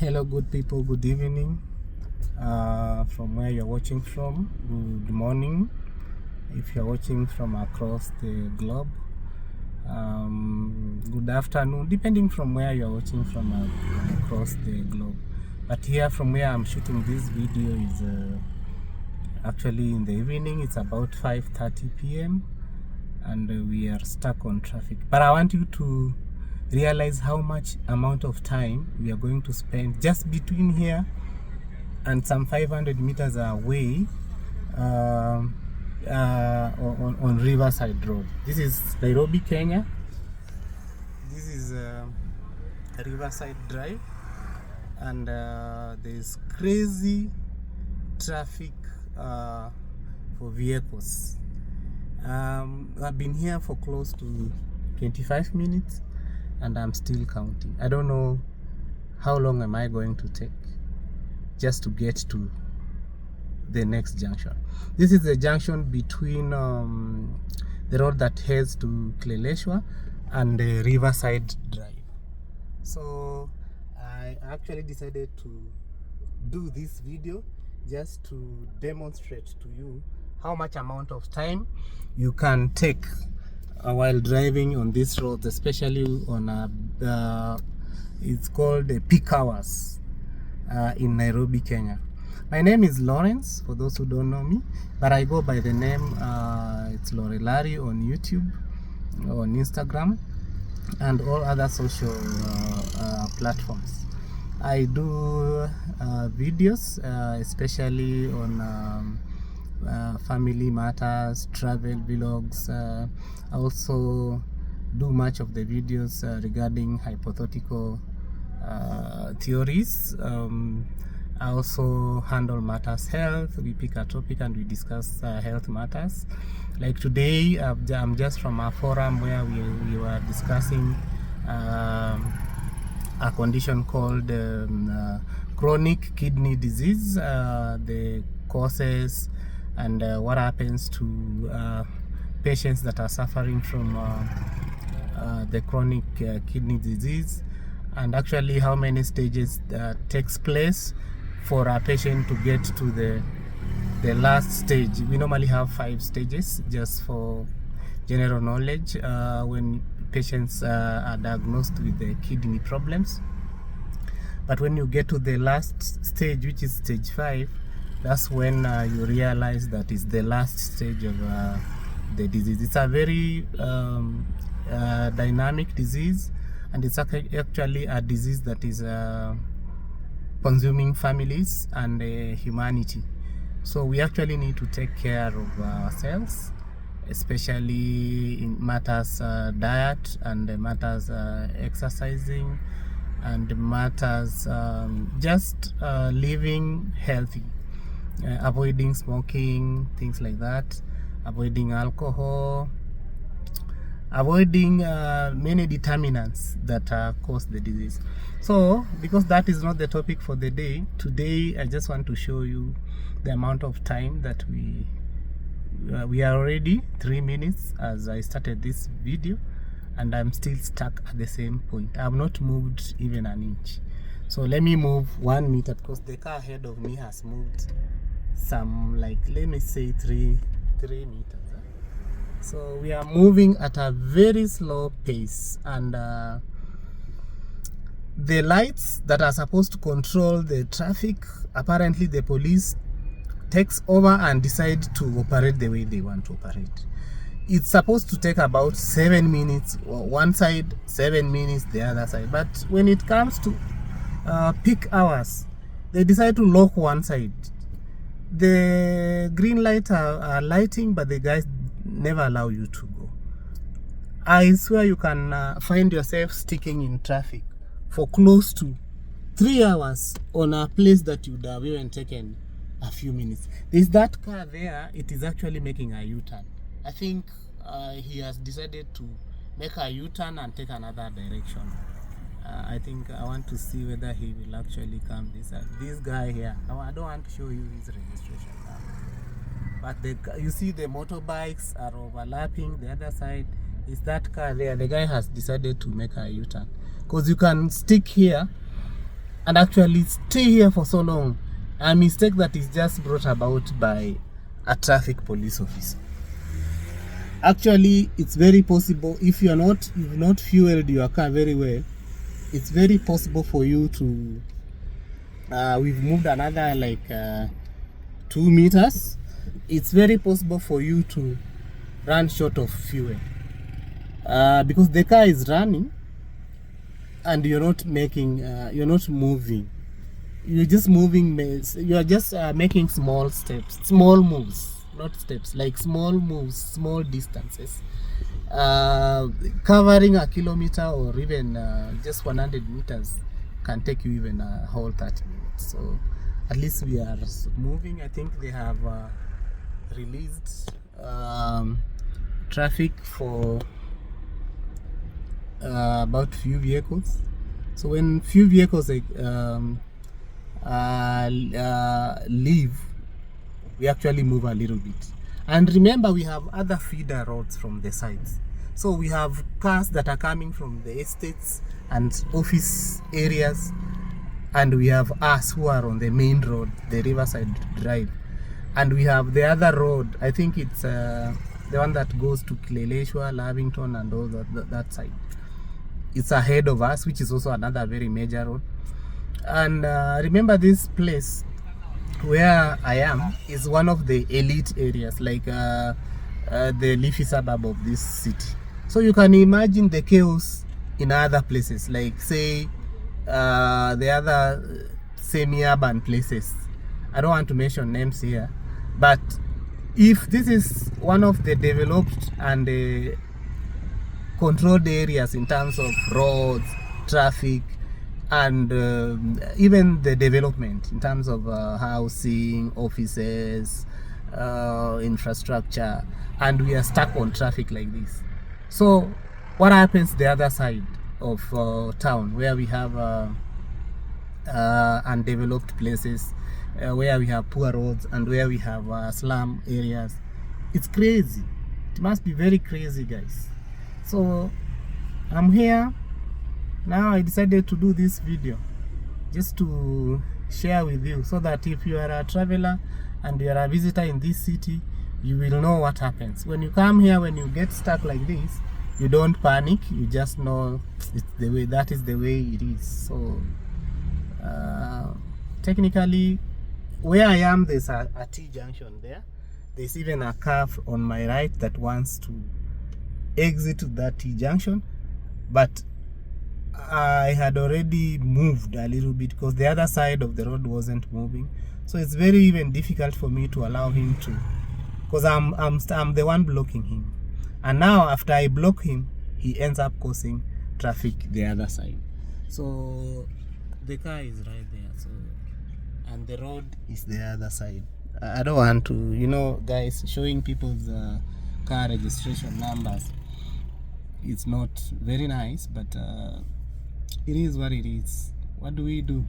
Hello good people, good evening from where you're watching from. Good morning if you're watching from across the globe. Good afternoon depending from where you're watching from across the globe. But here from where I'm shooting this video is actually in the evening. It's about 5:30 p.m. and we are stuck on traffic, but I want you to realize how much amount of time we are going to spend just between here and some 500 meters away on Riverside Road. This is Nairobi, Kenya. This is Riverside Drive, and there's crazy traffic for vehicles. I've been here for close to 25 minutes and I'm still counting. I don't know how long am I going to take just to get to the next junction. This is the junction between the road that heads to Kileleshwa and the Riverside Drive. So I actually decided to do this video just to demonstrate to you how much amount of time you can take while driving on this road, especially on it's called peak hours in Nairobi, Kenya. My name is Lawrence, for those who don't know me, but I go by the name it's Lorelari on YouTube, on Instagram, and all other social platforms. I do videos, especially on family matters, travel vlogs. I also do much of the videos regarding hypothetical theories. I also handle matters health. We pick a topic and we discuss health matters. Like today, I'm just from a forum where we were discussing a condition called chronic kidney disease, the causes, and what happens to patients that are suffering from the chronic kidney disease, and actually how many stages takes place for a patient to get to the last stage. We normally have 5 stages, just for general knowledge, when patients are diagnosed with the kidney problems. But when you get to the last stage, which is stage 5, that's when you realize that it's the last stage of the disease. It's a very dynamic disease, and it's actually a disease that is consuming families and humanity. So we actually need to take care of ourselves, especially in matters diet, and matters exercising, and matters just living healthy. Avoiding smoking, things like that, avoiding alcohol, avoiding many determinants that cause the disease. So because that is not the topic for the day, today I just want to show you the amount of time that we are already 3 minutes as I started this video, and I'm still stuck at the same point. I have not moved even an inch. So let me move 1 meter, because the car ahead of me has moved some, like, let me say 3 meters. So we are moving at a very slow pace, and the lights that are supposed to control the traffic, apparently the police takes over and decide to operate the way they want to operate. It's supposed to take about 7 minutes one side, 7 minutes the other side, but when it comes to peak hours, they decide to lock one side. The green lights are lighting, but the guys never allow you to go. I swear you can find yourself sticking in traffic for close to 3 hours on a place that you would have even taken a few minutes. There's that car there, it is actually making a U-turn. I think he has decided to make a U-turn and take another direction. I think I want to see whether he will actually come this guy here. I don't want to show you his registration now, but you see the motorbikes are overlapping. The other side is that car there. The guy has decided to make a U-turn, because you can stick here and actually stay here for so long. A mistake that is just brought about by a traffic police officer. Actually, it's very possible if you've not fueled your car very well. It's very possible for you to. We've moved another like 2 meters. It's very possible for you to run short of fuel because the car is running and you're not moving. You're just moving. You're just making small steps, small moves, not steps, like small moves, small distances. Covering a kilometer or even just 100 meters can take you even a whole 30 minutes. So at least we are moving. I think they have released traffic for about few vehicles. So when few vehicles leave, we actually move a little bit. And remember, we have other feeder roads from the sides. So we have cars that are coming from the estates and office areas, and we have us who are on the main road, the Riverside Drive, and we have the other road. I think it's the one that goes to Kileleshwa, Lavington, and all that side. It's ahead of us, which is also another very major road. And remember, this place where I am is one of the elite areas, like the leafy suburb of this city. So you can imagine the chaos in other places, like say the other semi-urban places. I don't want to mention names here, but if this is one of the developed and controlled areas in terms of roads, traffic, and even the development in terms of housing, offices, infrastructure, and we are stuck on traffic like this. So what happens the other side of town, where we have undeveloped places, where we have poor roads, and where we have slum areas? It's crazy. It must be very crazy, guys. So I'm here now. I decided to do this video just to share with you, so that if you are a traveler and you are a visitor in this city, you will know what happens when you come here. When you get stuck like this, you don't panic. You just know it's the way. That is the way it is. So technically, where I am, there's a T-junction there. There's even a car on my right that wants to exit to that T-junction, but I had already moved a little bit because the other side of the road wasn't moving. So it's very even difficult for me to allow him to, because I'm the one blocking him. And now after I block him, he ends up causing traffic the other side. So the car is right there, so, and the road is the other side. I don't want to, guys, showing people's car registration numbers. It's not very nice, but it is what it is. What do we do?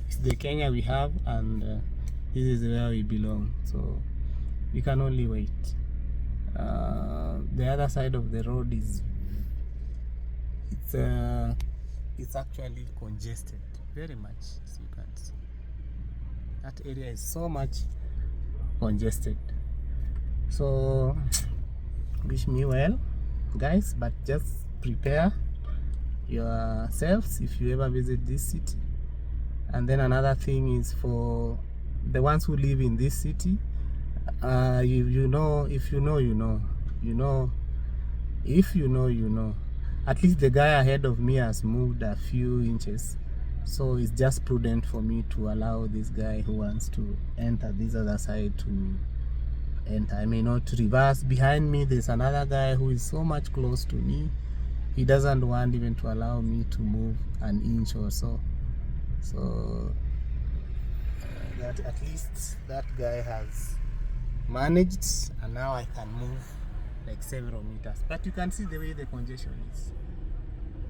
It's the Kenya we have, and this is where we belong. So we can only wait. The other side of the road it's actually congested very much, as you can see. That area is so much congested. So wish me well, guys, but just prepare yourselves if you ever visit this city. And then another thing is for the ones who live in this city, if you know, at least the guy ahead of me has moved a few inches, so it's just prudent for me to allow this guy who wants to enter this other side to enter. I may not reverse. Behind me there's another guy who is so much close to me. He doesn't want even to allow me to move an inch or so. So that at least that guy has managed, and now I can move like several meters. But you can see the way the congestion is.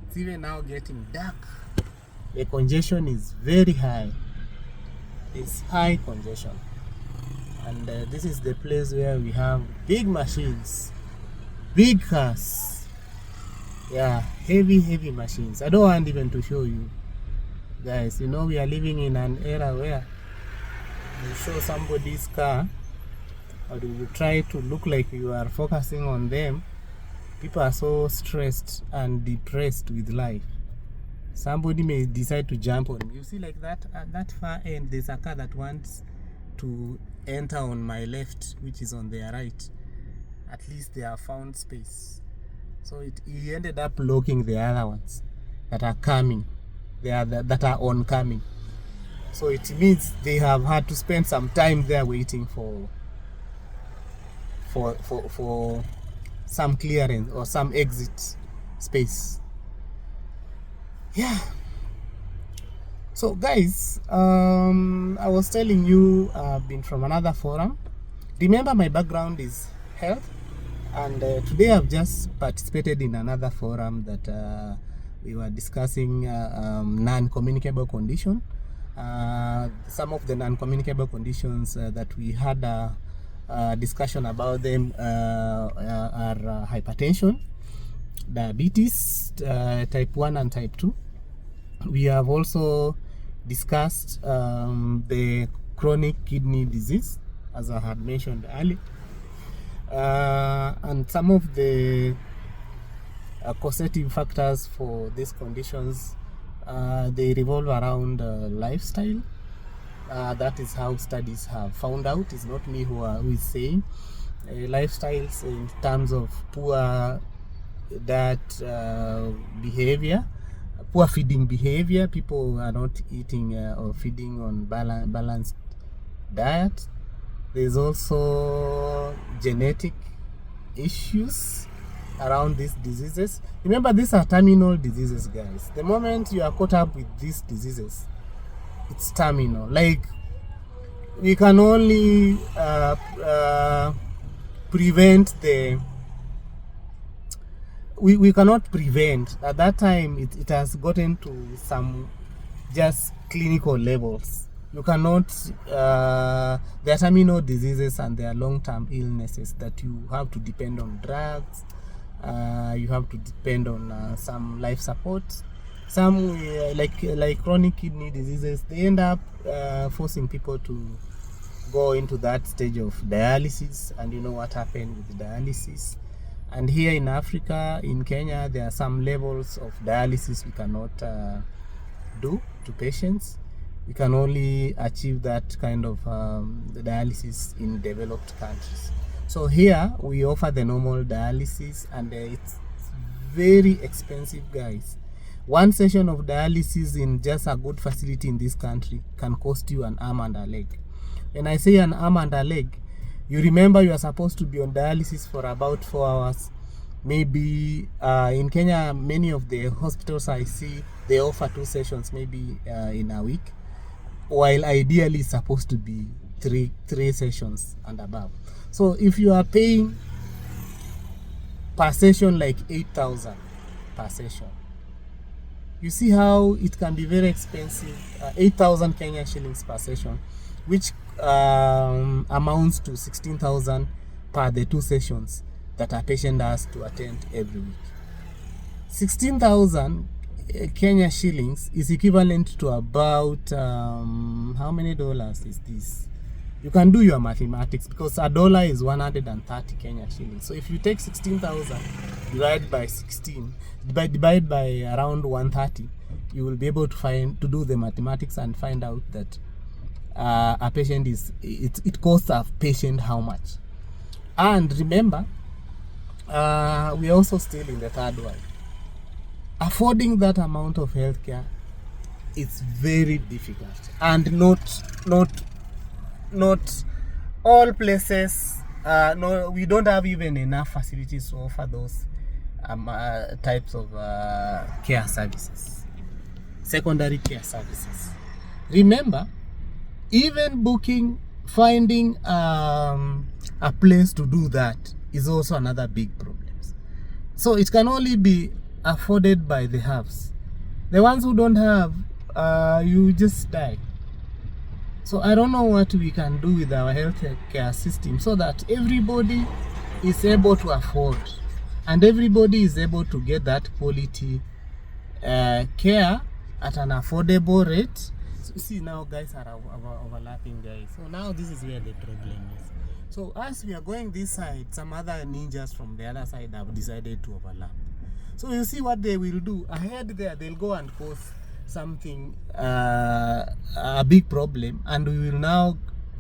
It's even now getting dark. The congestion is very high. It's high congestion. And this is the place where we have big machines, big cars. Yeah, heavy machines. I don't want even to show you. Guys, you know we are living in an era where you show somebody's car or you try to look like you are focusing on them. People are so stressed and depressed with life. Somebody may decide to jump on me. You see, like that at that far end, there's a car that wants to enter on my left, which is on their right. At least they have found space. So he ended up blocking the other ones that are coming. That are oncoming. So it means they have had to spend some time there waiting for some clearance or some exit space. Yeah. So guys, I was telling you I've been from another forum. Remember, my background is health, and today I've just participated in another forum that we were discussing non-communicable condition. Some of the non-communicable conditions that we had a discussion about them are hypertension, diabetes, type 1 and type 2. We have also discussed the chronic kidney disease, as I had mentioned earlier, and some of the causative factors for these conditions. They revolve around lifestyle. That is how studies have found out. It's not me who is saying. Lifestyles in terms of poor diet behavior, poor feeding behavior. People are not eating or feeding on balanced diet. There's also genetic issues around these diseases. Remember, these are terminal diseases, guys. The moment you are caught up with these diseases, it's terminal. Like, we can only prevent the we cannot prevent. At that time, it has gotten to some just clinical levels. You cannot, there are terminal diseases and there are long-term illnesses that you have to depend on drugs. You have to depend on some life support. Some like chronic kidney diseases, they end up forcing people to go into that stage of dialysis, and you know what happened with dialysis. And here in Africa, in Kenya, there are some levels of dialysis we cannot do to patients. We can only achieve that kind of dialysis in developed countries. So here we offer the normal dialysis, and it's very expensive, guys. One session of dialysis in just a good facility in this country can cost you an arm and a leg. When I say an arm and a leg, you remember you are supposed to be on dialysis for about 4 hours. Maybe in Kenya, many of the hospitals I see, they offer 2 sessions maybe in a week, while ideally it's supposed to be three sessions and above. So if you are paying per session like 8,000 per session, you see how it can be very expensive. 8,000 Kenya shillings per session, which amounts to 16,000 per the 2 sessions that a patient has to attend every week. 16,000 Kenya shillings is equivalent to about how many dollars is this? You can do your mathematics, because a dollar is 130 Kenya shillings. So if you take 16,000 divided by 16, divide by around 130, you will be able to do the mathematics and find out that a patient it costs a patient how much. And remember, we are also still in the third world. Affording that amount of healthcare is very difficult, and not all places. No, we don't have even enough facilities to offer those types of care services, secondary care services. Remember, even finding a place to do that is also another big problem. So it can only be afforded by the haves. The ones who don't have, you just die. So I don't know what we can do with our healthcare system so that everybody is able to afford and everybody is able to get that quality care at an affordable rate. So see, now guys are overlapping, guys. So now this is where the problem is. So as we are going this side, some other ninjas from the other side have decided to overlap. So you see what they will do ahead there. They'll go and cause something, a big problem, and we will now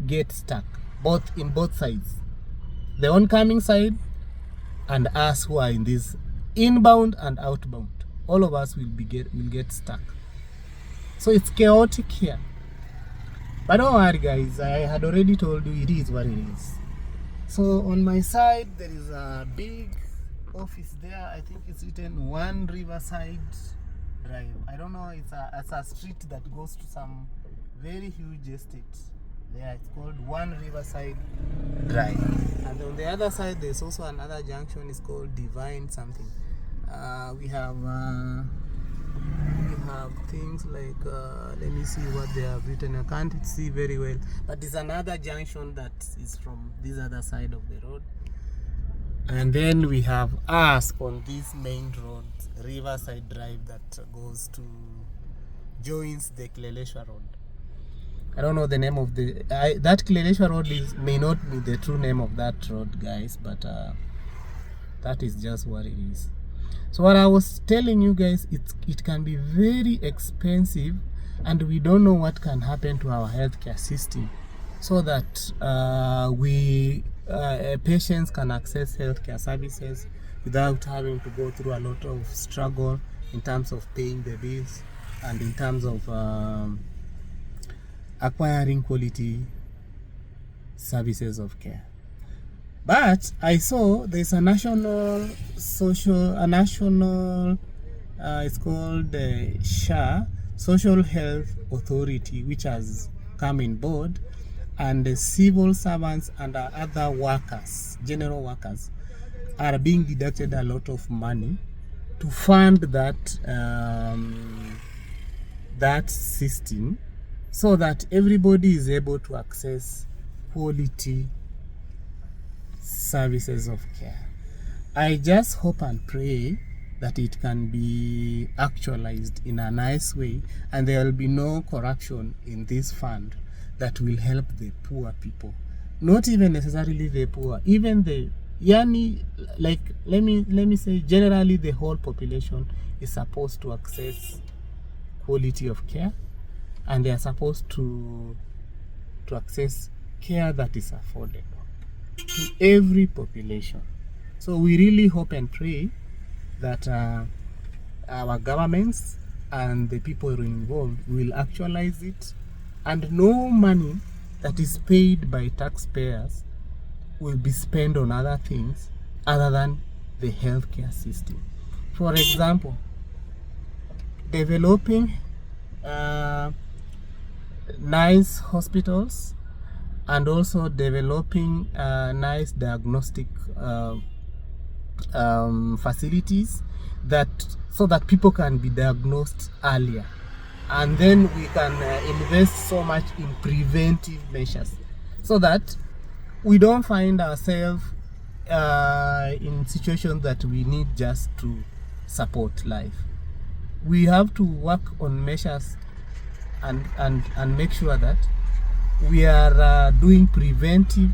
get stuck in both sides, the oncoming side and us who are in this inbound and outbound. All of us will get stuck. So it's chaotic here. But don't worry, guys, I had already told you it is what it is. So on my side there is a big office there. I think it's written 1 Riverside Drive. I don't know, it's a street that goes to some very huge estate there. It's called 1 Riverside Drive. And on the other side there's also another junction. It's called Divine something. We have things like let me see what they have written. I can't see very well, but there's another junction that is from this other side of the road. And then we have us on this main road, Riverside Drive, that joins the Kileleshwa Road. I don't know the name of that Kileleshwa Road may not be the true name of that road, guys, but that is just what it is. So what I was telling you guys, it can be very expensive, and we don't know what can happen to our healthcare system, so that patients can access healthcare services without having to go through a lot of struggle in terms of paying the bills and in terms of acquiring quality services of care. But I saw there's a national, it's called SHA, Social Health Authority, which has come in board, and the civil servants and other workers, general workers, are being deducted a lot of money to fund that system, so that everybody is able to access quality services of care. I just hope and pray that it can be actualized in a nice way, and there will be no corruption in this fund that will help the poor people. Not even necessarily the poor, even the like let me say, generally the whole population is supposed to access quality of care, and they are supposed to access care that is affordable to every population. So we really hope and pray that our governments and the people involved will actualize it, and no money that is paid by taxpayers will be spent on other things other than the healthcare system. For example, developing nice hospitals, and also developing nice diagnostic facilities, so that people can be diagnosed earlier, and then we can invest so much in preventive measures, so that we don't find ourselves in situations that we need just to support life. We have to work on measures and make sure that we are doing preventive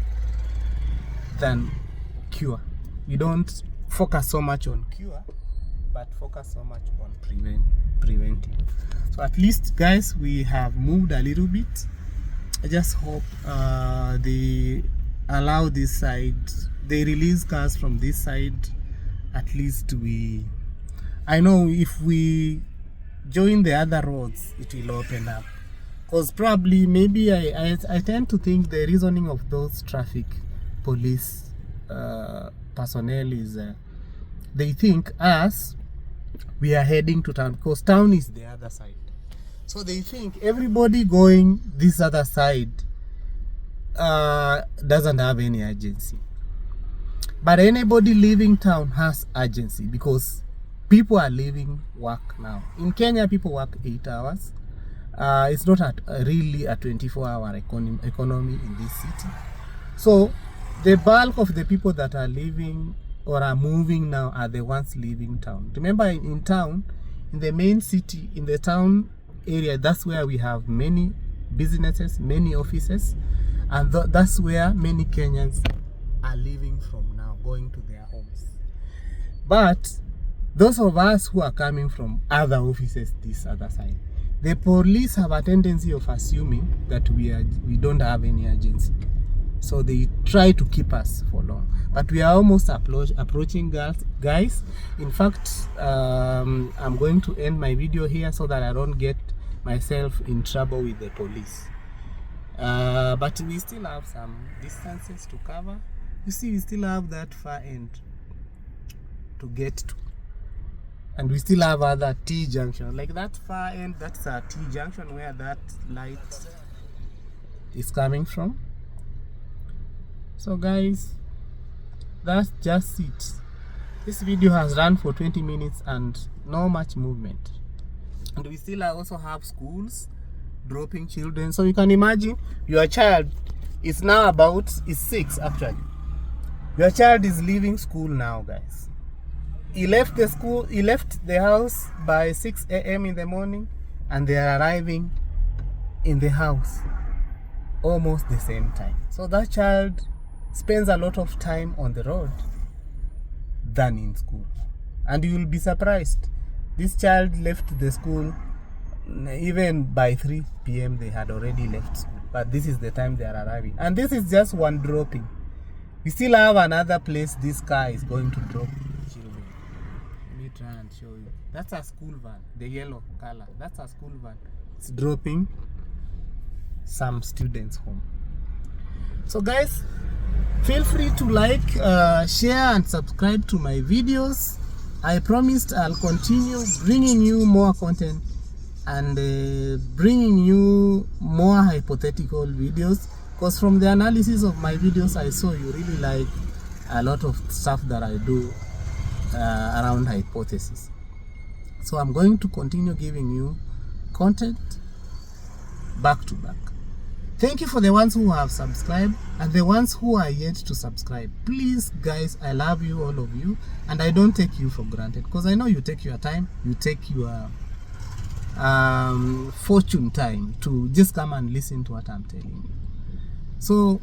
than cure. We don't focus so much on cure, but focus so much on preventive. So at least, guys, we have moved a little bit. I just hope they allow this side, they release cars from this side. At least I know if we join the other roads, it will open up. Because probably, maybe I tend to think the reasoning of those traffic police personnel is they think we are heading to town, because town is the other side. So they think everybody going this other side doesn't have any urgency. But anybody leaving town has urgency, because people are leaving work now. In Kenya, people work 8 hours. It's not really a 24-hour economy in this city. So the bulk of the people that are leaving or are moving now are the ones leaving town. Remember, in town, in the main city, in the town area, that's where we have many businesses, many offices, and that's where many Kenyans are living from now, going to their homes. But those of us who are coming from other offices this other side, the police have a tendency of assuming that we don't have any urgency. So they try to keep us for long. But we are almost approaching, guys. In fact, I'm going to end my video here so that I don't get myself in trouble with the police. But we still have some distances to cover. You see, we still have that far end to get to. And we still have other T junction. Like that far end, that's a T junction where that light is coming from. So guys, that's just it. This video has run for 20 minutes and no much movement. And we still also have schools dropping children. So you can imagine your child is now is 6 actually. Your child is leaving school now, guys. He left the house by 6 a.m. in the morning, and they are arriving in the house almost the same time. So that child spends a lot of time on the road than in school. And you will be surprised. This child left the school even by 3 p.m. they had already left school. But this is the time they are arriving. And this is just one dropping. We still have another place this car is going to drop children. Let me try and show you. That's a school van, the yellow color. That's a school van. It's dropping some students home. So guys, feel free to like, share and subscribe to my videos. I promised I'll continue bringing you more content and bringing you more hypothetical videos, because from the analysis of my videos I saw you really like a lot of stuff that I do around hypothesis. So I'm going to continue giving you content back to back. Thank you for the ones who have subscribed and the ones who are yet to subscribe. Please guys, I love you, all of you, and I don't take you for granted, because I know you take your time, you take your fortune time to just come and listen to what I'm telling you. So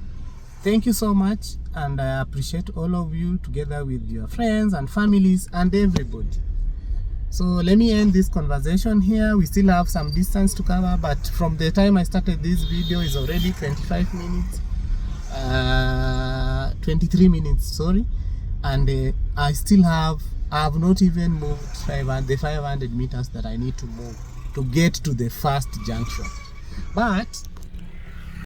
thank you so much, and I appreciate all of you together with your friends and families and everybody. So let me end this conversation here. We still have some distance to cover, but from the time I started this video is already 25 minutes, 23 minutes, sorry. And I have not even moved the 500 meters that I need to move to get to the first junction. But